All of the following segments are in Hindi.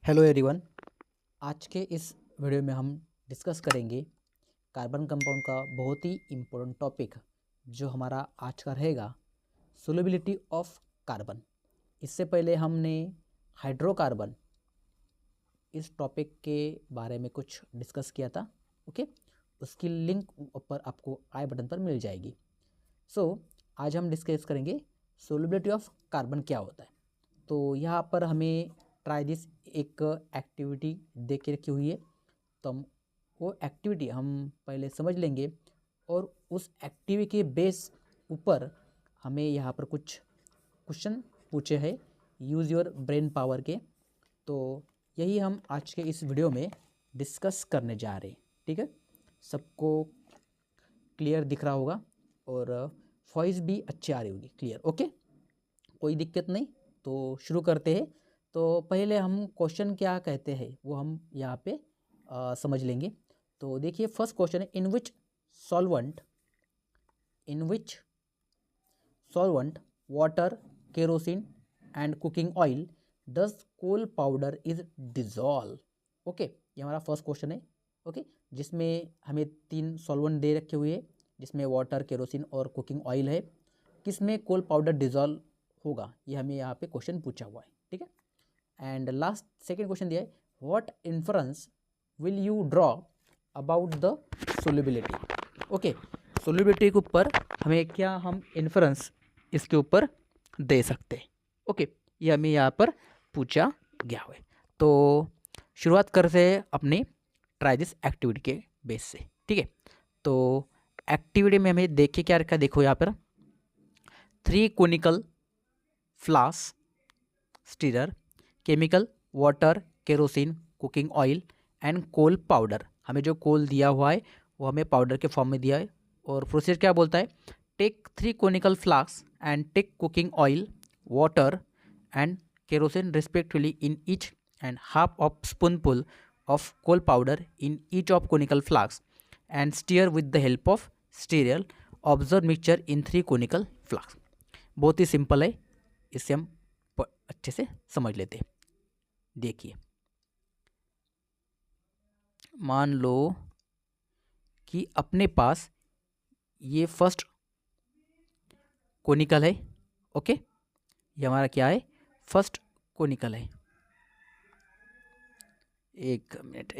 Hello everyone. आज के इस वीडियो में हम डिस्कस करेंगे कार्बन कंपाउंड का बहुत ही इम्पोर्टेंट टॉपिक जो हमारा आज का रहेगा सोल्युबिलिटी ऑफ कार्बन। इससे पहले हमने हाइड्रोकार्बन इस टॉपिक के बारे में कुछ डिस्कस किया था। ओके, उसकी लिंक ऊपर आपको आई बटन पर मिल जाएगी। आज हम डिस्कस करेंगे सोल्युबिलिटी ऑफ कार्बन क्या होता है। तो यहाँ पर हमें ट्राई दिस एक एक्टिविटी दे के रखी हुई है, तो हम वो एक्टिविटी हम पहले समझ लेंगे और उस एक्टिविटी के बेस ऊपर हमें यहाँ पर कुछ क्वेश्चन पूछे हैं यूज़ योर ब्रेन पावर के। तो यही हम आज के इस वीडियो में डिस्कस करने जा रहे हैं। ठीक है, सबको क्लियर दिख रहा होगा और वॉइस भी अच्छी आ रही होगी क्लियर। ओके, कोई दिक्कत नहीं। तो शुरू करते हैं। तो पहले हम क्वेश्चन क्या कहते हैं वो हम यहाँ पे समझ लेंगे। तो देखिए, फर्स्ट क्वेश्चन है in which solvent water, kerosene and cooking oil does coal powder is dissolve. Okay, ये हमारा फर्स्ट क्वेश्चन है। ओके, जिसमें हमें 3 सॉल्वेंट दे रखे हुए हैं, जिसमें वाटर, केरोसिन और कुकिंग ऑयल है। किसमें कोल पाउडर डिजॉल्व होगा, ये हमें यहाँ पे क्वेश्चन पूछा हुआ है। ठीक है, एंड लास्ट सेकेंड क्वेश्चन दिया है what inference will you draw about the solubility. Okay, solubility के ऊपर हमें क्या हम इन्फ्रेंस इसके ऊपर दे सकते हैं। ओके, ये हमें यहाँ पर पूछा गया हुआ है। तो शुरुआत करते हैं अपनी ट्राई दिस एक्टिविटी के बेस से। ठीक है, तो एक्टिविटी में हमें देख के क्या रखा, देखो यहाँ पर 3 conical flask, stirrer, chemical, water, kerosene, cooking oil and coal powder. हमें जो कोल दिया हुआ है वो हमें पाउडर के फॉर्म में दिया है। और प्रोसीजर क्या बोलता है, take 3 conical flask and take cooking oil, water and kerosene respectively in each and half of spoonful of coal powder in each of conical flask and stir with the help of stirrer observe mixture in 3 conical flask. बहुत ही सिंपल है, इससे हम अच्छे से समझ लेते हैं। देखिए, मान लो कि अपने पास ये फर्स्ट कोनिकल है। ओके, ये हमारा क्या है, फर्स्ट कोनिकल है। एक मिनट,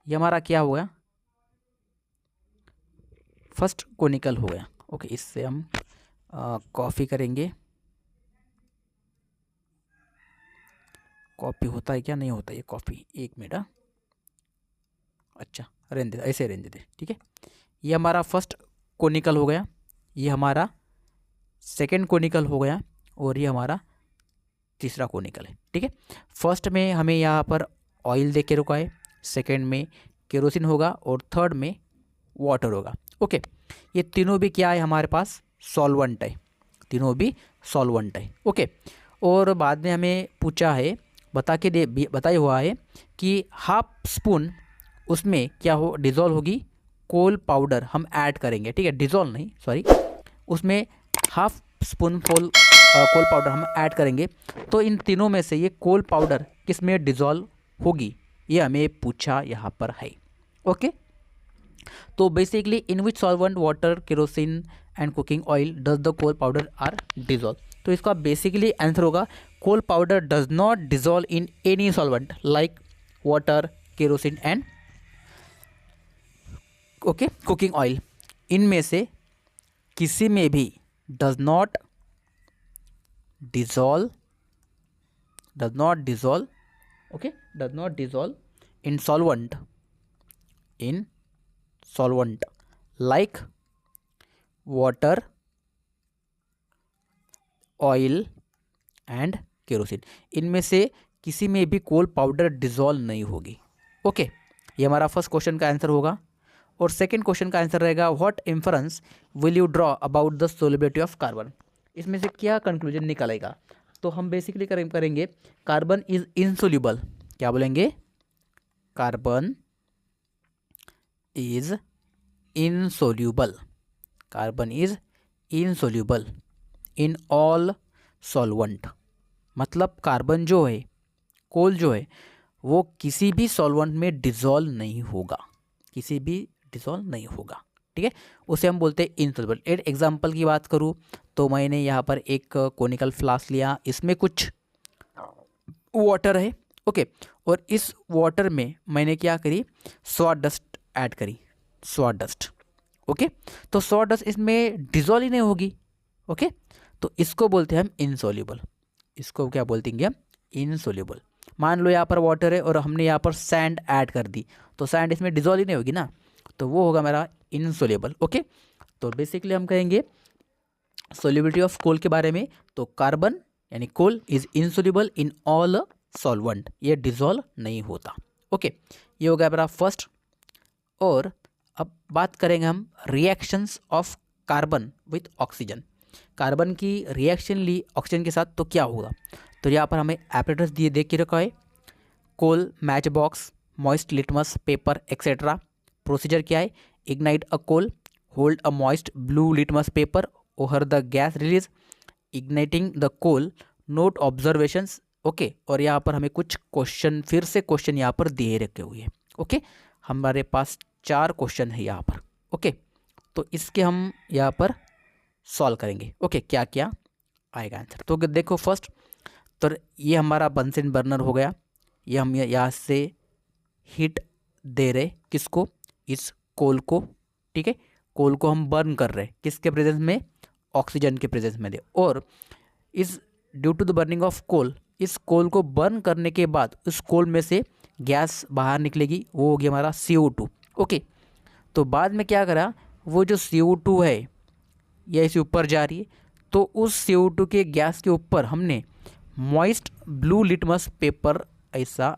ये हमारा क्या हो गया, फर्स्ट कोनिकल हो गया। ओके, इससे हम कॉपी करेंगे। कॉपी होता है क्या, नहीं होता ये कॉपी, एक मिनट। अच्छा, रहने दे, ऐसे रहने दे। ठीक है, ये हमारा फर्स्ट कोनिकल हो गया, ये हमारा सेकंड कोनिकल हो गया और ये हमारा तीसरा कोनिकल है। ठीक है, फर्स्ट में हमें यहाँ पर ऑयल दे के रुका है, सेकेंड में केरोसिन होगा और थर्ड में वाटर होगा। ओके, ये तीनों भी क्या है, हमारे पास सॉल्वेंट है, तीनों भी सॉल्वेंट है। ओके, और बाद में हमें पूछा है, बताया हुआ है कि हाफ स्पून उसमें क्या हो, डिज़ोल्व होगी कोल पाउडर हम ऐड करेंगे। ठीक है, डिज़ोल्व नहीं, सॉरी, उसमें हाफ स्पून कोल पाउडर हम ऐड करेंगे। तो इन तीनों में से ये कोल पाउडर किस में डिज़ोल्व होगी, ये हमें पूछा यहाँ पर है। ओके, तो basically in which solvent water, kerosene and cooking oil does the coal powder are dissolve. तो इसका बेसिकली आंसर होगा coal powder does not dissolve in any solvent like water, kerosene and okay cooking oil. इनमें से किसी में भी does not dissolve okay, does not dissolve in solvent like water, oil and kerosene. इनमें से किसी में भी कोल पाउडर डिज़ोल्व नहीं होगी। ओके, ये हमारा फर्स्ट क्वेश्चन का आंसर होगा। और सेकंड क्वेश्चन का आंसर रहेगा what inference will you draw about the solubility of carbon. इसमें से क्या कंक्लूजन निकलेगा, तो हम बेसिकली करेंगे कार्बन इज इनसोल्यूबल। क्या बोलेंगे, carbon is insoluble, carbon is insoluble in all solvent. मतलब कार्बन जो है, कोल जो है, वो किसी भी सॉल्वेंट में डिसॉल्व नहीं होगा, किसी भी डिसॉल्व नहीं होगा, ठीक है। उसे हम बोलते हैं इनसॉल्युबल। एक एग्जांपल की बात करूँ तो मैंने यहाँ पर एक कोनिकल फ्लास्क लिया, इसमें कुछ वाटर है, ओके, और इस वाटर में मैंने क्या करी, सॉ डस्ट ऐड करी, सॉ डस्ट, ओके। तो सॉ डस्ट इसमें डिसॉल्व ही नहीं होगी, ओके। तो इसको बोलते हैं हम इनसॉल्युबल, इसको क्या बोलते हैं हम, इनसॉल्युबल। मान लो यहाँ पर वाटर है और हमने यहाँ पर सैंड ऐड कर दी, तो सैंड इसमें डिसॉल्व ही नहीं होगी ना, तो वो होगा मेरा इनसॉल्युबल, ओके। तो बेसिकली हम कहेंगे सोल्युबिलिटी ऑफ कोल के बारे में, तो कार्बन यानी coal is insoluble in all solvent, ये डिसॉल्व नहीं होता, ओके। ये हो गया मेरा फर्स्ट। और अब बात करेंगे हम reactions of carbon with oxygen, carbon की रिएक्शन ली ऑक्सीजन के साथ तो क्या होगा। तो यहाँ पर हमें एपरेटस दिए देख के रखा है, coal, match box, moist litmus paper etcetera. Procedure क्या है, ignite a coal, hold a moist blue litmus paper over the gas release, igniting the coal, note observations, okay. और यहाँ पर हमें कुछ क्वेश्चन, फिर से क्वेश्चन यहाँ पर दिए रखे हुए हैं, ओके। हमारे पास 4 क्वेश्चन है यहाँ पर, ओके। तो इसके हम यहाँ पर सॉल्व करेंगे, ओके। क्या क्या आएगा आंसर, तो देखो फर्स्ट, तो ये हमारा बंसन बर्नर हो गया, ये हम यहाँ से हीट दे रहे किसको, इस कोल को, ठीक है। कोल को हम बर्न कर रहे किसके प्रेजेंस में, ऑक्सीजन के प्रेजेंस में दे। और इस due to the burning of coal, इस कोल को बर्न करने के बाद उस कोल में से गैस बाहर निकलेगी, वो हो गया हमारा CO2, ओके। तो बाद में क्या करा, वो जो CO2 है ये इसे ऊपर जा रही है, तो उस CO2 के गैस के ऊपर हमने मॉइस्ट ब्लू लिटमस पेपर ऐसा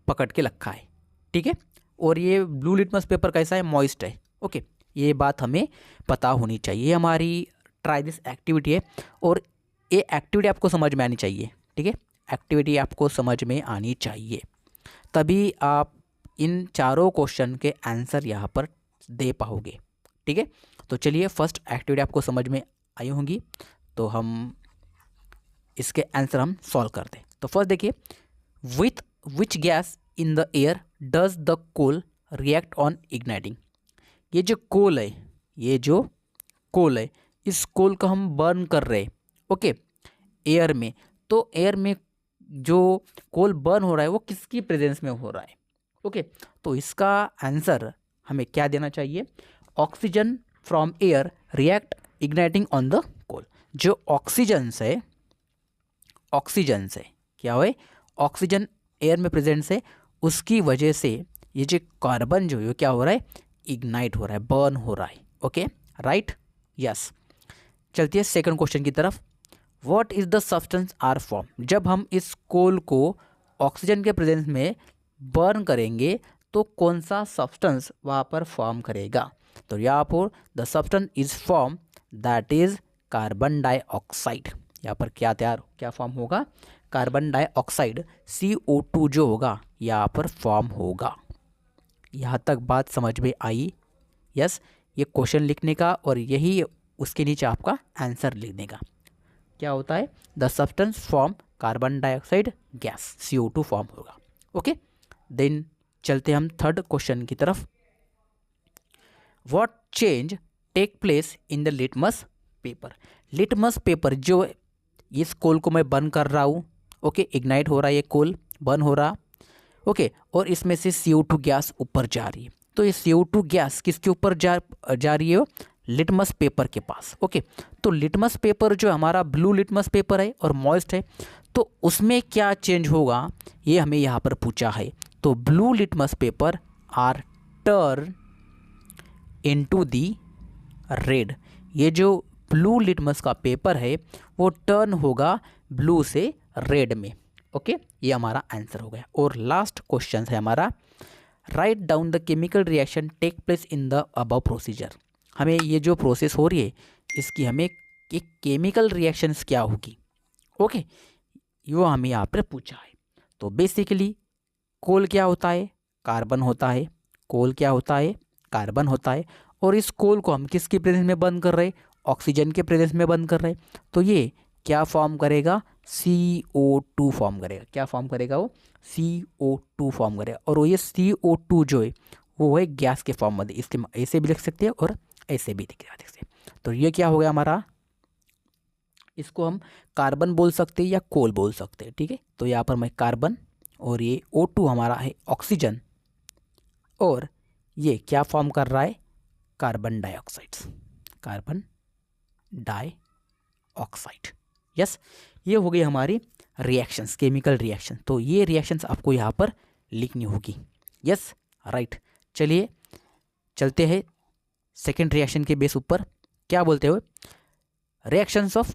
पकड़ के रखा है, ठीक है। और ये ब्लू लिटमस पेपर कैसा है, मॉइस्ट है, ओके। ये बात हमें पता होनी चाहिए, ये हमारी ट्राई दिस एक्टिविटी है, और ये एक्टिविटी आपको समझ में आनी चाहिए, ठीक है। एक्टिविटी आपको समझ में आनी चाहिए, तभी आप इन चारों क्वेश्चन के आंसर यहाँ पर दे पाओगे, ठीक है। तो चलिए फर्स्ट एक्टिविटी आपको समझ में आई होंगी, तो हम इसके आंसर हम सॉल्व करते हैं। तो फर्स्ट देखिए, with which gas in the air does the coal react on igniting. ये जो कोल है, ये जो कोल है, इस कोल को हम बर्न कर रहे हैं, ओके, एयर में। तो एयर में जो कोल बर्न हो रहा है वो किसकी प्रेजेंस में हो रहा है, ओके। तो इसका आंसर हमें क्या देना चाहिए, oxygen from air react igniting on the coal. जो ऑक्सीजन से क्या है, ऑक्सीजन एयर में प्रेजेंट है, उसकी वजह से ये जो कार्बन जो है क्या हो रहा है, इग्नाइट हो रहा है, बर्न हो रहा है, ओके, राइट, यस। चलती है सेकंड क्वेश्चन की तरफ। What is the substance are form, जब हम इस कोल को ऑक्सीजन के प्रेजेंस में बर्न करेंगे तो कौन सा सब्सटेंस वहाँ पर फॉर्म करेगा। तो यहाँ पर the substance is form that is carbon dioxide. यहाँ पर क्या फॉर्म होगा, कार्बन डाइऑक्साइड, CO2 जो होगा यहाँ पर फॉर्म होगा। यहाँ तक बात समझ में आई, यस। ये क्वेश्चन लिखने का और यही उसके नीचे आपका आंसर लिखने का। क्या होता है, the substance form carbon dioxide gas, CO2 form होगा, ओके। देन चलते हम थर्ड क्वेश्चन की तरफ। What change take place in the litmus paper. Litmus paper जो इस कोल को मैं बर्न कर रहा हूँ, ओके, इग्नाइट हो रहा है, ये कोल बर्न हो रहा, ओके, और इसमें से CO2 गैस ऊपर जा रही है। तो ये CO2 गैस किसके ऊपर जा रही है, लिटमस पेपर के पास, ओके। तो लिटमस पेपर जो हमारा ब्लू लिटमस पेपर है और मॉइस्ट है, तो उसमें क्या चेंज होगा ये हमें यहाँ पर पूछा है। तो blue litmus paper are turn into the red. ये जो ब्लू लिटमस का पेपर है वो टर्न होगा ब्लू से रेड में, ओके। ये हमारा आंसर हो गया। और लास्ट क्वेश्चन है हमारा, write down the chemical reaction take place in the above procedure. हमें ये जो प्रोसेस हो रही है इसकी हमें एक केमिकल रिएक्शंस क्या होगी, ओके, वो हमें यहाँ पर पूछा है। तो बेसिकली कोल क्या होता है, कार्बन होता है, कोल क्या होता है, कार्बन होता है, और इस कोल को हम किसके प्रेजेंस में बर्न कर रहे हैं, ऑक्सीजन के प्रेजेंस में बर्न कर रहे हैं। तो ये क्या फॉर्म करेगा, CO2 फॉर्म करेगा। क्या फॉर्म करेगा वो, CO2 फॉर्म करेगा। और वो ये CO2 जो है वो है गैस के फॉर्म में, इसके ऐसे भी लिख सकते हैं और ऐसे भी लिख सकते हैं। तो ये क्या हो गया हमारा, इसको हम कार्बन बोल सकते हैं या कोल बोल सकते हैं, ठीक है। तो यहाँ पर मैं कार्बन और ये O2 हमारा है ऑक्सीजन, और ये क्या फॉर्म कर रहा है, carbon dioxide, carbon dioxide. Yes, ये हो गई हमारी रिएक्शंस, केमिकल रिएक्शन। तो ये रिएक्शंस आपको यहाँ पर लिखनी होगी। Yes, right. चलिए चलते हैं सेकेंड रिएक्शन के बेस ऊपर। क्या बोलते हो, reactions of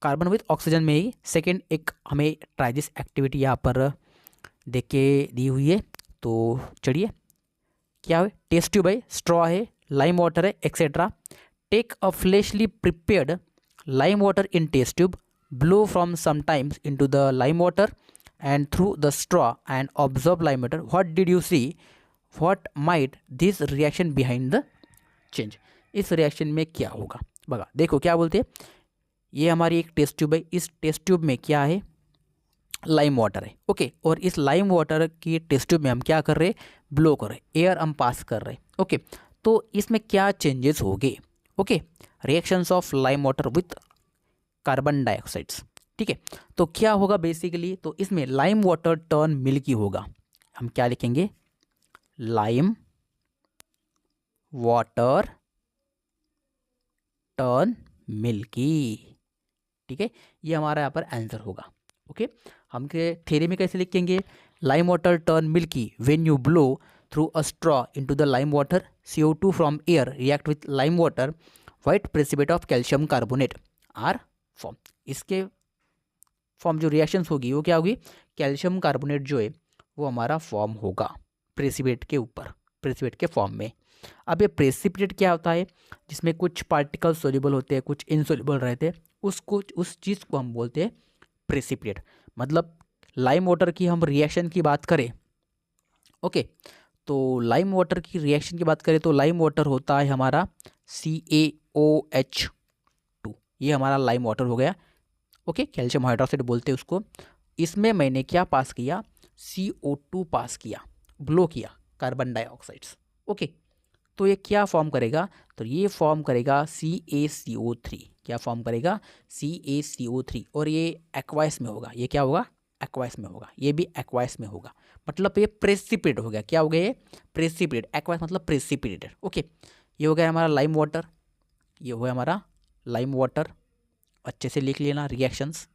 carbon with oxygen में ही सेकेंड एक हमें ट्राई दिस एक्टिविटी यहाँ पर देख के दी हुई है। तो चलिए, क्या है, टेस्ट ट्यूब है, स्ट्रॉ है, लाइम वाटर है, etcetera. Take a freshly prepared lime water in test tube, blow from sometimes into the lime water and through the straw and observe lime water. What did you see? What might this reaction behind the change? इस रिएक्शन में क्या होगा, बगा देखो क्या बोलते हैं। ये हमारी एक टेस्ट ट्यूब है, इस टेस्ट ट्यूब में क्या है, लाइम वाटर है, ओके। और इस लाइम वाटर की टेस्ट ट्यूब में हम क्या कर रहे हैं, ब्लो कर रहे हैं, एयर हम पास कर रहे हैं, ओके। तो इसमें क्या चेंजेस हो गए, okay, reactions of lime water with carbon dioxides, ठीक है। तो क्या होगा बेसिकली, तो इसमें लाइम वाटर टर्न मिल्की होगा। हम क्या लिखेंगे, लाइम वाटर टर्न मिल्की, ठीक है। ये हमारा यहाँ पर आंसर होगा, ओके। हम के थ्योरी में कैसे लिखेंगे, lime water turn milky when you blow through a straw into the lime water, CO2 from air react with lime water, white precipitate of calcium carbonate are form. इसके फॉर्म जो रिएक्शंस होगी वो क्या होगी, कैल्शियम कार्बोनेट जो है वो हमारा फॉर्म होगा प्रेसिपिटेट के ऊपर, प्रेसिपिटेट के फॉर्म में। अब ये प्रेसिपिटेट क्या होता है, जिसमें कुछ पार्टिकल सोल्यूबल होते हैं, कुछ इनसोल्यूबल रहते हैं, उस चीज़ को हम बोलते हैं प्रेसिपिटेट। मतलब लाइम वाटर की हम रिएक्शन की बात करें, ओके, तो लाइम वाटर की रिएक्शन की बात करें तो लाइम वाटर होता है हमारा CaOH2, ये हमारा लाइम वाटर हो गया, ओके, कैल्शियम हाइड्रोक्साइड बोलते हैं उसको। इसमें मैंने क्या पास किया, CO2 पास किया, ब्लो किया कार्बन डाइऑक्साइड्स, ओके। तो ये क्या फॉर्म करेगा, तो ये फॉर्म करेगा CaCO3। क्या फॉर्म करेगा, CaCO3। और ये एक्वायस में होगा, ये क्या होगा, एक्वायस में होगा, ये भी एक्वायस में होगा। मतलब ये प्रेसिपिटेट हो गया, क्या हो गया ये, प्रेसिपिटेट। एक्वायस मतलब प्रेसिपिटेटेड, ओके। ये हो गया हमारा लाइम वाटर, ये हो गया हमारा लाइम वाटर, अच्छे से लिख लेना रिएक्शंस।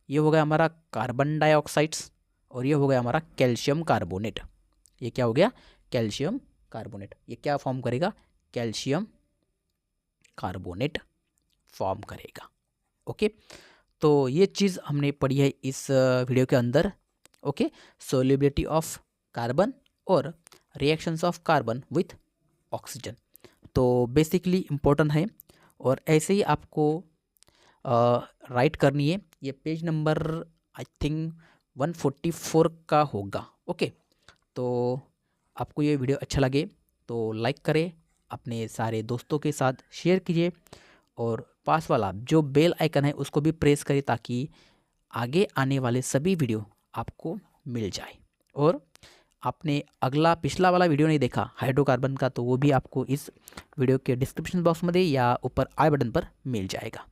ये हो गया हमारा कार्बन डाइऑक्साइड्स, और ये हो गया हमारा कैल्शियम कार्बोनेट। ये क्या हो गया, कैल्शियम कार्बोनेट। ये क्या फॉर्म करेगा, कैल्शियम कार्बोनेट फॉर्म करेगा, ओके। तो ये चीज़ हमने पढ़ी है इस वीडियो के अंदर, ओके। सोल्युबिलिटी ऑफ कार्बन और reactions of carbon with oxygen, तो बेसिकली इम्पोर्टेंट है। और ऐसे ही आपको राइट करनी है। ये पेज नंबर आई थिंक 144 का होगा, ओके। तो आपको ये वीडियो अच्छा लगे तो लाइक करें, अपने सारे दोस्तों के साथ शेयर कीजिए, और पास वाला जो बेल आइकन है उसको भी प्रेस करें ताकि आगे आने वाले सभी वीडियो आपको मिल जाए। और आपने अगला पिछला वाला वीडियो नहीं देखा हाइड्रोकार्बन का, तो वो भी आपको इस वीडियो के डिस्क्रिप्शन बॉक्स में या ऊपर आई बटन पर मिल जाएगा।